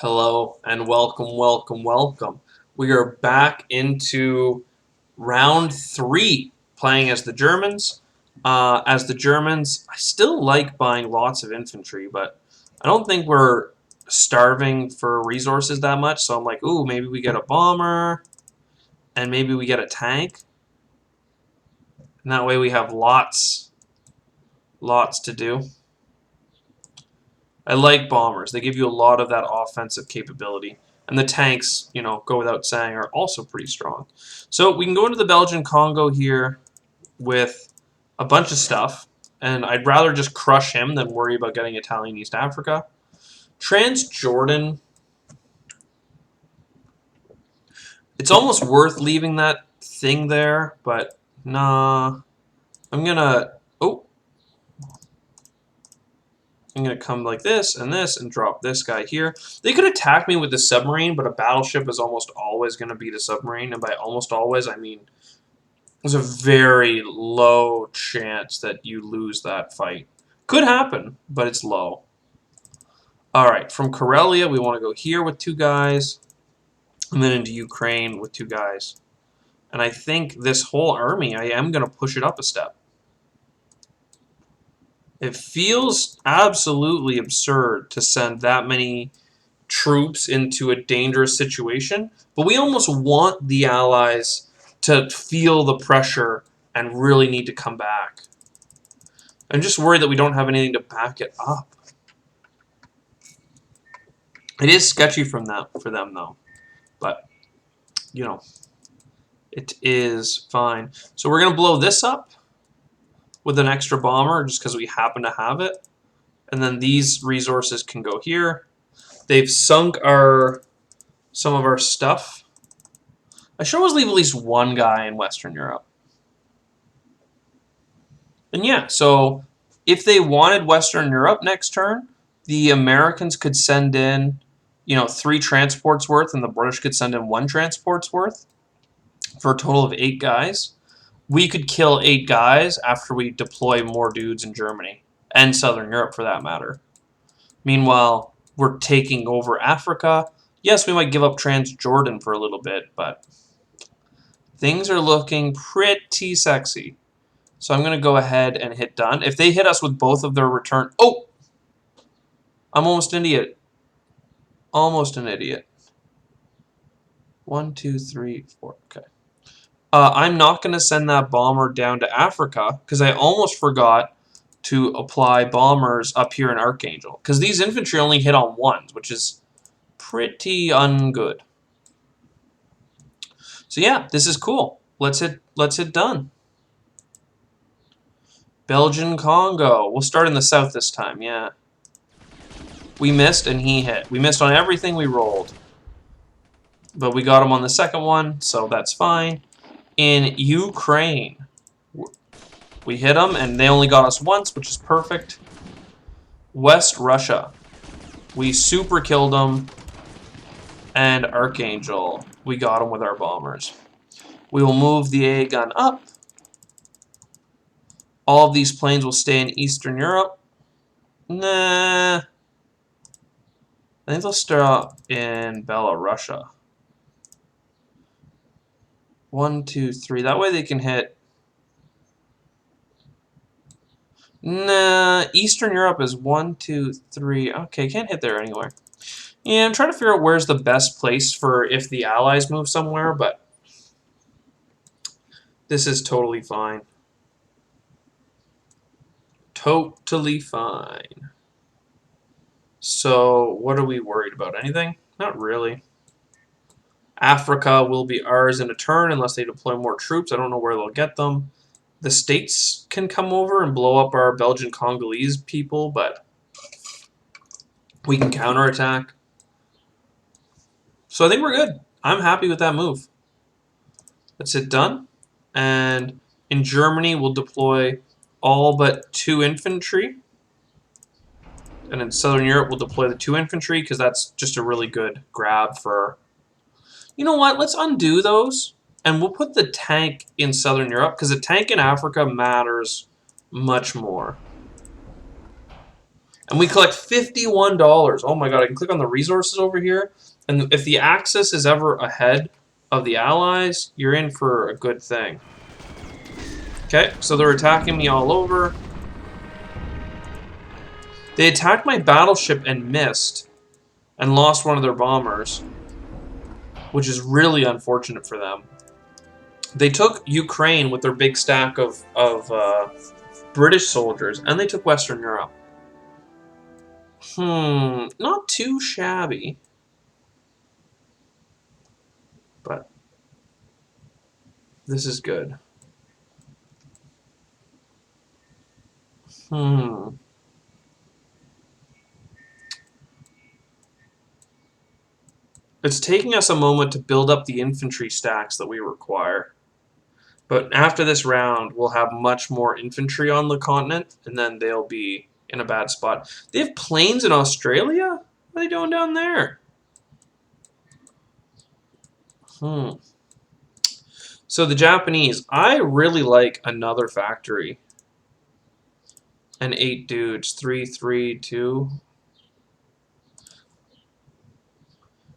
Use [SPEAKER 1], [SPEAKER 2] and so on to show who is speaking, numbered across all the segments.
[SPEAKER 1] Hello and welcome, welcome, welcome. We are back into round three, playing as the Germans. I still like buying lots of infantry, but I don't think we're starving for resources that much. So I'm like, ooh, maybe we get a bomber, and maybe we get a tank, and that way we have lots to do. I like bombers. They give you a lot of that offensive capability. And the tanks, go without saying, are also pretty strong. So we can go into the Belgian Congo here with a bunch of stuff. And I'd rather just crush him than worry about getting Italian East Africa. Transjordan. It's almost worth leaving that thing there, but nah. Oh, I'm going to come like this and drop this guy here. They could attack me with the submarine, but a battleship is almost always going to beat a submarine. And by almost always, I mean there's a very low chance that you lose that fight. Could happen, but it's low. All right, from Karelia, we want to go here with two guys, and then into Ukraine with two guys. And I think this whole army, I am going to push it up a step. It feels absolutely absurd to send that many troops into a dangerous situation, but we almost want the Allies to feel the pressure and really need to come back. I'm just worried that we don't have anything to back it up. It is sketchy for them though, but it is fine. So we're gonna blow this up with an extra bomber just because we happen to have it, and then these resources can go here. They've sunk some of our stuff. I should always leave at least one guy in Western Europe. And yeah, so if they wanted Western Europe next turn, the Americans could send in, 3 transports worth, and the British could send in 1 transport's worth for a total of 8 guys. We could kill 8 guys after we deploy more dudes in Germany and Southern Europe for that matter. Meanwhile, we're taking over Africa. Yes, we might give up Transjordan for a little bit, but things are looking pretty sexy. So I'm going to go ahead and hit done. If they hit us with both of their return... Oh! I'm almost an idiot. Almost an idiot. 1, 2, 3, 4. Okay. I'm not going to send that bomber down to Africa because I almost forgot to apply bombers up here in Archangel. Because these infantry only hit on 1s, which is pretty ungood. So yeah, this is cool. Let's hit done. Belgian Congo. We'll start in the south this time, yeah. We missed and he hit. We missed on everything we rolled. But we got him on the second one, so that's fine. In Ukraine, we hit them, and they only got us once, which is perfect. West Russia, we super killed them. And Archangel, we got them with our bombers. We will move the AA gun up. All of these planes will stay in Eastern Europe. Nah. I think they'll start in Belarusia. 1, 2, 3. That way they can hit. Nah, Eastern Europe is 1, 2, 3. Okay, can't hit there anywhere. Yeah, I'm trying to figure out where's the best place for if the Allies move somewhere, but this is totally fine. Totally fine. So, what are we worried about? Anything? Not really. Africa will be ours in a turn unless they deploy more troops. I don't know where they'll get them. The States can come over and blow up our Belgian Congolese people, but we can counterattack. So I think we're good. I'm happy with that move. That's it done. And in Germany, we'll deploy all but 2 infantry. And in Southern Europe, we'll deploy the 2 infantry because that's just a really good grab for... You know what? Let's undo those. And we'll put the tank in Southern Europe because a tank in Africa matters much more. And we collect $51. Oh my god, I can click on the resources over here. And if the Axis is ever ahead of the Allies, you're in for a good thing. Okay, so they're attacking me all over. They attacked my battleship and missed. And lost one of their bombers. Which is really unfortunate for them. They took Ukraine with their big stack of British soldiers. And they took Western Europe. Not too shabby. But this is good. It's taking us a moment to build up the infantry stacks that we require. But after this round, we'll have much more infantry on the continent, and then they'll be in a bad spot. They have planes in Australia? What are they doing down there? So the Japanese, I really like another factory. And 8 dudes. 3, 3, 2.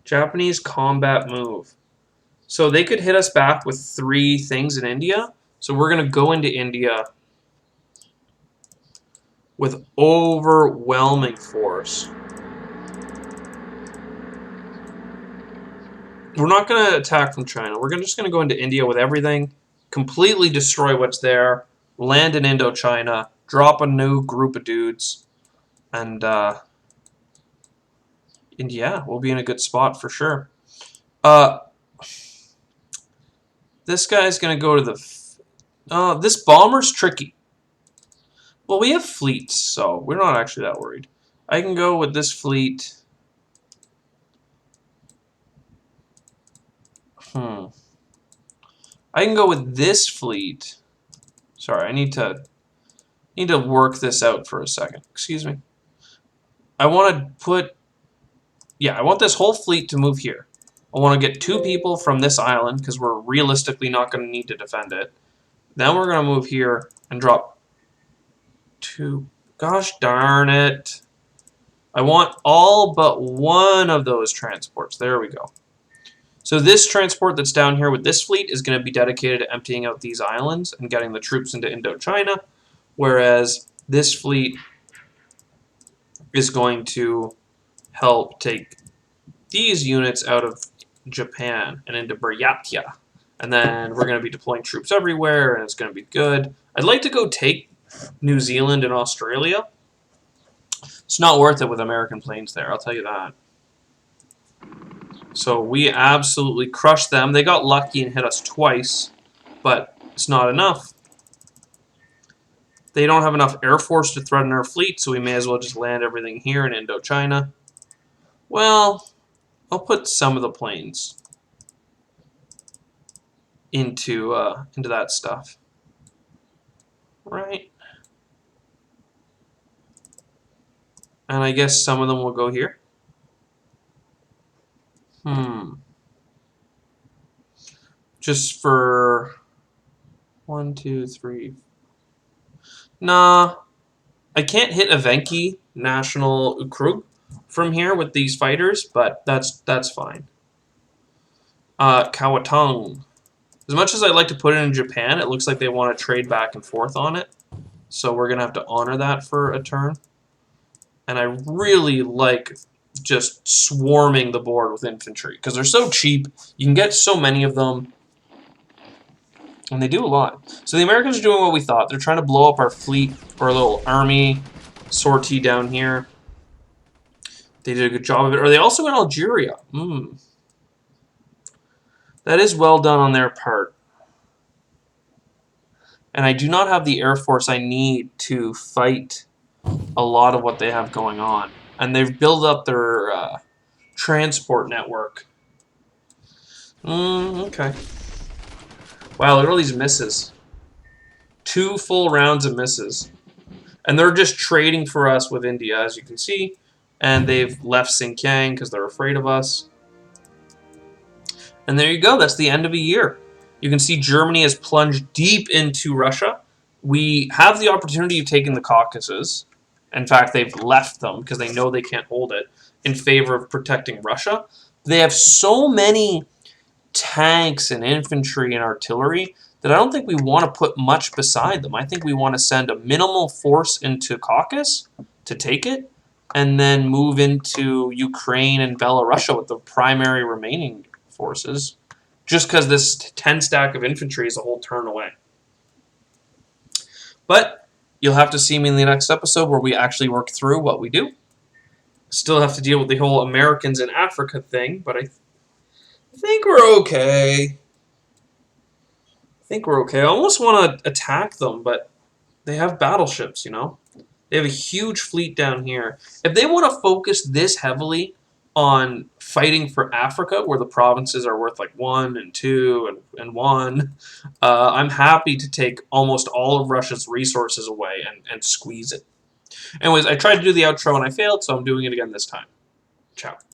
[SPEAKER 1] Japanese combat move. So they could hit us back with 3 things in India. So we're going to go into India with overwhelming force. We're not going to attack from China. We're just going to go into India with everything, completely destroy what's there, land in Indochina, drop a new group of dudes, and yeah, we'll be in a good spot for sure. This guy's going to go to the... this bomber's tricky. Well, we have fleets, so we're not actually that worried. I can go with this fleet. I can go with this fleet. Sorry, I need to work this out for a second. Excuse me. I want to put... Yeah, I want this whole fleet to move here. I want to get 2 people from this island, because we're realistically not going to need to defend it. Then we're going to move here and drop 2. Gosh darn it. I want all but one of those transports. There we go. So this transport that's down here with this fleet is going to be dedicated to emptying out these islands and getting the troops into Indochina, whereas this fleet is going to help take these units out of Japan and into Buryatia. And then we're going to be deploying troops everywhere, and it's going to be good. I'd like to go take New Zealand and Australia. It's not worth it with American planes there, I'll tell you that. So we absolutely crushed them. They got lucky and hit us twice, but it's not enough. They don't have enough air force to threaten our fleet, so we may as well just land everything here in Indochina. Well, I'll put some of the planes into that stuff. Right. And I guess some of them will go here. Just for 1, 2, 3. Nah. I can't hit Evenki National Ukrug from here with these fighters, but that's fine. Kawatang. As much as I'd like to put it in Japan, it looks like they want to trade back and forth on it. So we're going to have to honor that for a turn. And I really like just swarming the board with infantry, because they're so cheap. You can get so many of them. And they do a lot. So the Americans are doing what we thought. They're trying to blow up our fleet, or a little army sortie down here. They did a good job of it. Or they also went Algeria. That is well done on their part. And I do not have the air force I need to fight a lot of what they have going on. And they've built up their transport network. Okay. Wow, look at all these misses. 2 full rounds of misses. And they're just trading for us with India, as you can see. And they've left Xinjiang because they're afraid of us. And there you go. That's the end of a year. You can see Germany has plunged deep into Russia. We have the opportunity of taking the Caucasus. In fact, they've left them because they know they can't hold it in favor of protecting Russia. They have so many tanks and infantry and artillery that I don't think we want to put much beside them. I think we want to send a minimal force into Caucasus to take it, and then move into Ukraine and Belarus with the primary remaining forces, just because this 10 stack of infantry is a whole turn away. But you'll have to see me in the next episode where we actually work through what we do. Still have to deal with the whole Americans in Africa thing, but I think we're okay. I almost want to attack them, but they have battleships, you know? They have a huge fleet down here. If they want to focus this heavily on fighting for Africa, where the provinces are worth like 1 and 2 and 1, I'm happy to take almost all of Russia's resources away and squeeze it. Anyways, I tried to do the outro and I failed, so I'm doing it again this time. Ciao.